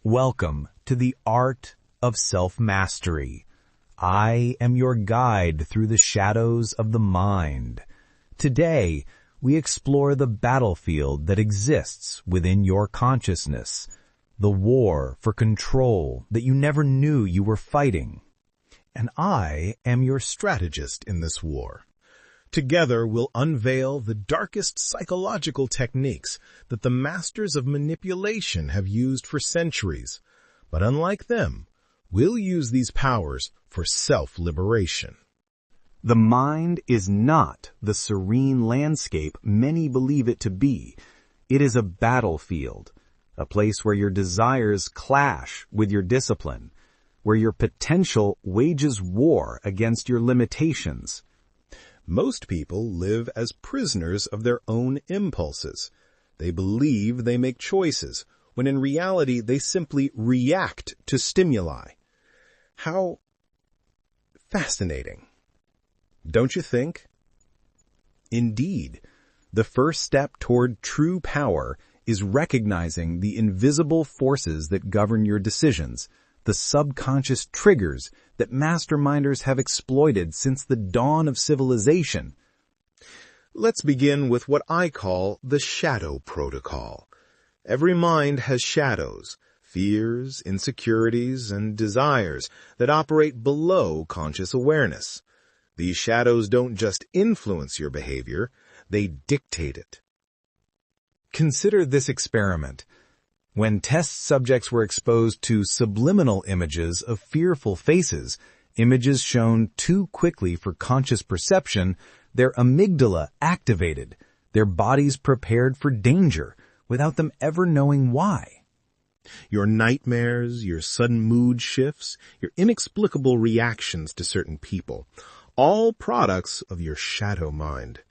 Welcome to the Art of Self-Mastery. I am your guide through the shadows of the mind. Today, we explore the battlefield that exists within your consciousness, the war for control that you never knew you were fighting. And I am your strategist in this war. Together, we'll unveil the darkest psychological techniques that the masters of manipulation have used for centuries. But unlike them, we'll use these powers for self-liberation. The mind is not the serene landscape many believe it to be. It is a battlefield, a place where your desires clash with your discipline, where your potential wages war against your limitations. Most people live as prisoners of their own impulses. They believe they make choices, when in reality they simply react to stimuli. How fascinating, don't you think? Indeed, the first step toward true power is recognizing the invisible forces that govern your decisions, the subconscious triggers that masterminders have exploited since the dawn of civilization. Let's begin with what I call the shadow protocol. Every mind has shadows, fears, insecurities, and desires that operate below conscious awareness. These shadows don't just influence your behavior, they dictate it. Consider this experiment. When test subjects were exposed to subliminal images of fearful faces, images shown too quickly for conscious perception, their amygdala activated, their bodies prepared for danger, without them ever knowing why. Your nightmares, your sudden mood shifts, your inexplicable reactions to certain people, all products of your shadow mind.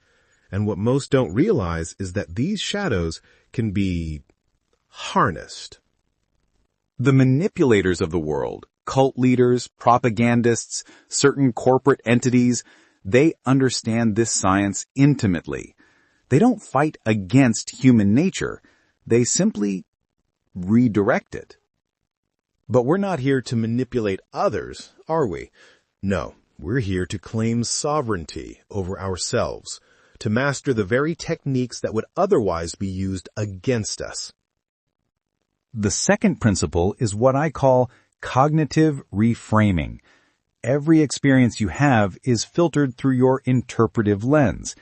And what most don't realize is that these shadows can be harnessed. The manipulators of the world, cult leaders, propagandists, certain corporate entities, they understand this science intimately. They don't fight against human nature. They simply redirect it. But we're not here to manipulate others, are we? No, we're here to claim sovereignty over ourselves, to master the very techniques that would otherwise be used against us. The second principle is what I call cognitive reframing. Every experience you have is filtered through your interpretive lens.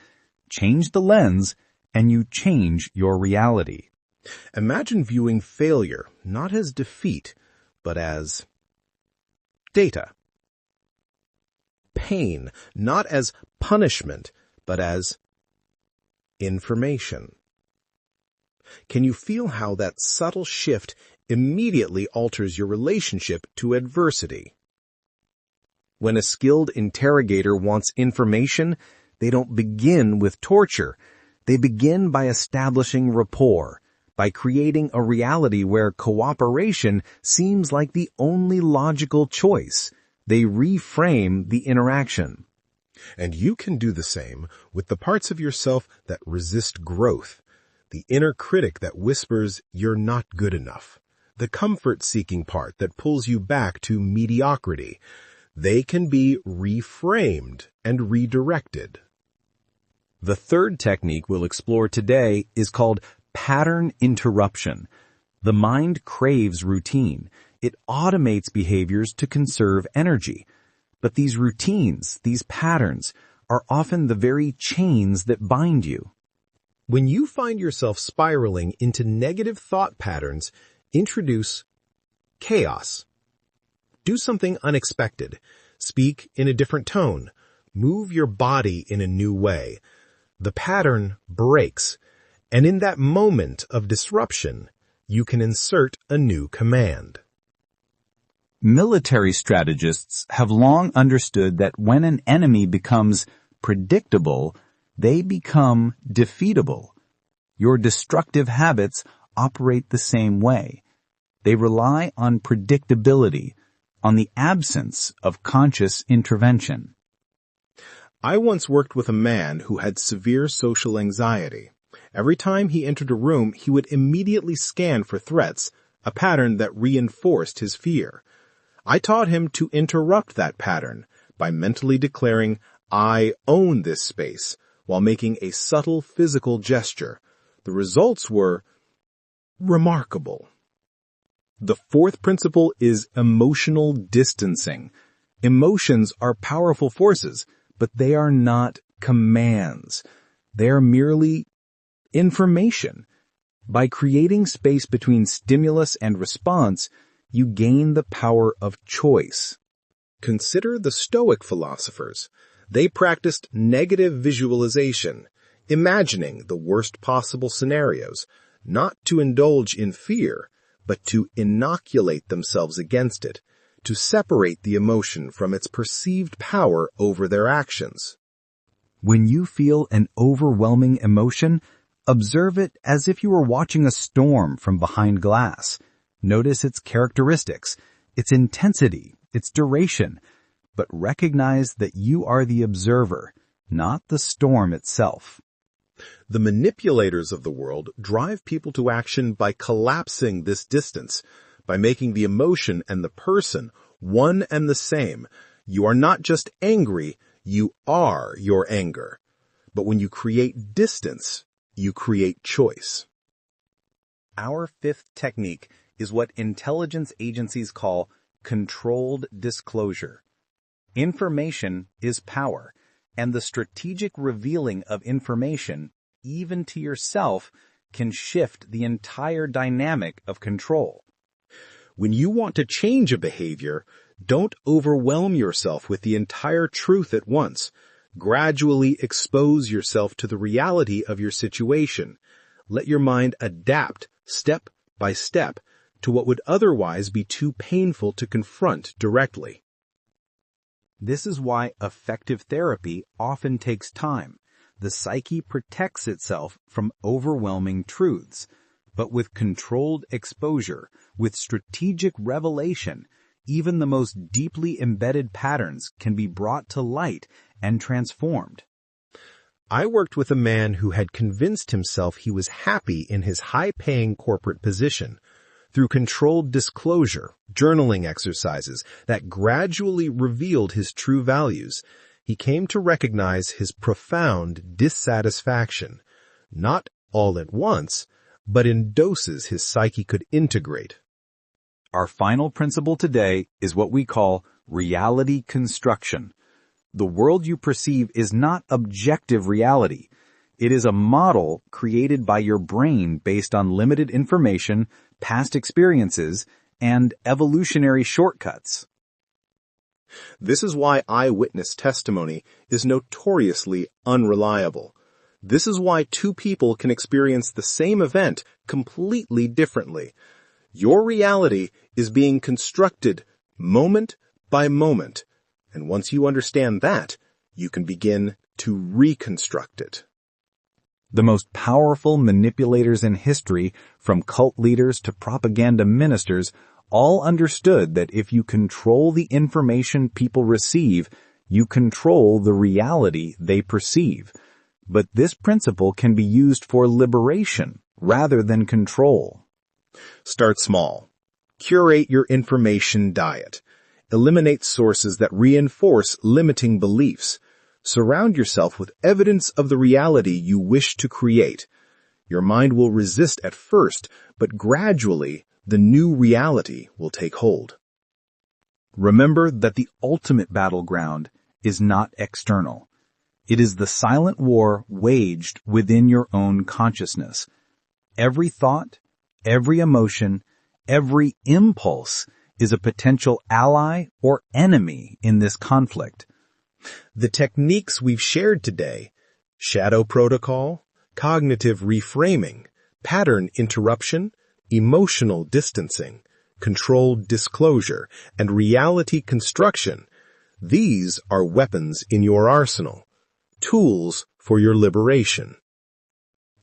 Change the lens, and you change your reality. Imagine viewing failure not as defeat, but as data. Pain not as punishment, but as information. Can you feel how that subtle shift immediately alters your relationship to adversity? When a skilled interrogator wants information, they don't begin with torture. They begin by establishing rapport, by creating a reality where cooperation seems like the only logical choice. They reframe the interaction. And you can do the same with the parts of yourself that resist growth. The inner critic that whispers, "You're not good enough." The comfort-seeking part that pulls you back to mediocrity. They can be reframed and redirected. The third technique we'll explore today is called pattern interruption. The mind craves routine. It automates behaviors to conserve energy. But these routines, these patterns, are often the very chains that bind you. When you find yourself spiraling into negative thought patterns, introduce chaos. Do something unexpected. Speak in a different tone. Move your body in a new way. The pattern breaks, and in that moment of disruption, you can insert a new command. Military strategists have long understood that when an enemy becomes predictable, they become defeatable. Your destructive habits operate the same way. They rely on predictability, on the absence of conscious intervention. I once worked with a man who had severe social anxiety. Every time he entered a room, he would immediately scan for threats, a pattern that reinforced his fear. I taught him to interrupt that pattern by mentally declaring, "I own this space," while making a subtle physical gesture. The results were remarkable. The fourth principle is emotional distancing. Emotions are powerful forces, but they are not commands. They are merely information. By creating space between stimulus and response, you gain the power of choice. Consider the Stoic philosophers. They practiced negative visualization, imagining the worst possible scenarios, not to indulge in fear, but to inoculate themselves against it, to separate the emotion from its perceived power over their actions. When you feel an overwhelming emotion, observe it as if you were watching a storm from behind glass. Notice its characteristics, its intensity, its duration, but recognize that you are the observer, not the storm itself. The manipulators of the world drive people to action by collapsing this distance, by making the emotion and the person one and the same. You are not just angry, you are your anger. But when you create distance, you create choice. Our fifth technique is what intelligence agencies call controlled disclosure. Information is power, and the strategic revealing of information, even to yourself, can shift the entire dynamic of control. When you want to change a behavior, don't overwhelm yourself with the entire truth at once. Gradually expose yourself to the reality of your situation. Let your mind adapt step by step to what would otherwise be too painful to confront directly. This is why effective therapy often takes time. The psyche protects itself from overwhelming truths. But with controlled exposure, with strategic revelation, even the most deeply embedded patterns can be brought to light and transformed. I worked with a man who had convinced himself he was happy in his high-paying corporate position. Through controlled disclosure, journaling exercises that gradually revealed his true values, he came to recognize his profound dissatisfaction, not all at once, but in doses his psyche could integrate. Our final principle today is what we call reality construction. The world you perceive is not objective reality. It is a model created by your brain based on limited information, past experiences, and evolutionary shortcuts. This is why eyewitness testimony is notoriously unreliable. This is why two people can experience the same event completely differently. Your reality is being constructed moment by moment, and once you understand that, you can begin to reconstruct it. The most powerful manipulators in history, from cult leaders to propaganda ministers, all understood that if you control the information people receive, you control the reality they perceive. But this principle can be used for liberation rather than control. Start small. Curate your information diet. Eliminate sources that reinforce limiting beliefs. Surround yourself with evidence of the reality you wish to create. Your mind will resist at first, but gradually the new reality will take hold. Remember that the ultimate battleground is not external. It is the silent war waged within your own consciousness. Every thought, every emotion, every impulse is a potential ally or enemy in this conflict. The techniques we've shared today, shadow protocol, cognitive reframing, pattern interruption, emotional distancing, controlled disclosure, and reality construction, these are weapons in your arsenal, tools for your liberation.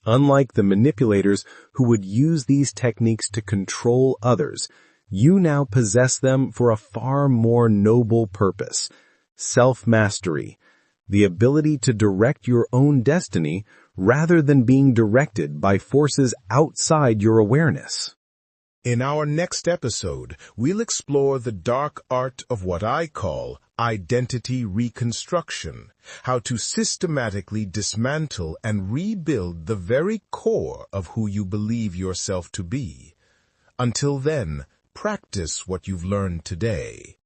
Unlike the manipulators who would use these techniques to control others, you now possess them for a far more noble purpose: self-mastery, the ability to direct your own destiny rather than being directed by forces outside your awareness. In our next episode, we'll explore the dark art of what I call identity reconstruction, how to systematically dismantle and rebuild the very core of who you believe yourself to be. Until then, practice what you've learned today.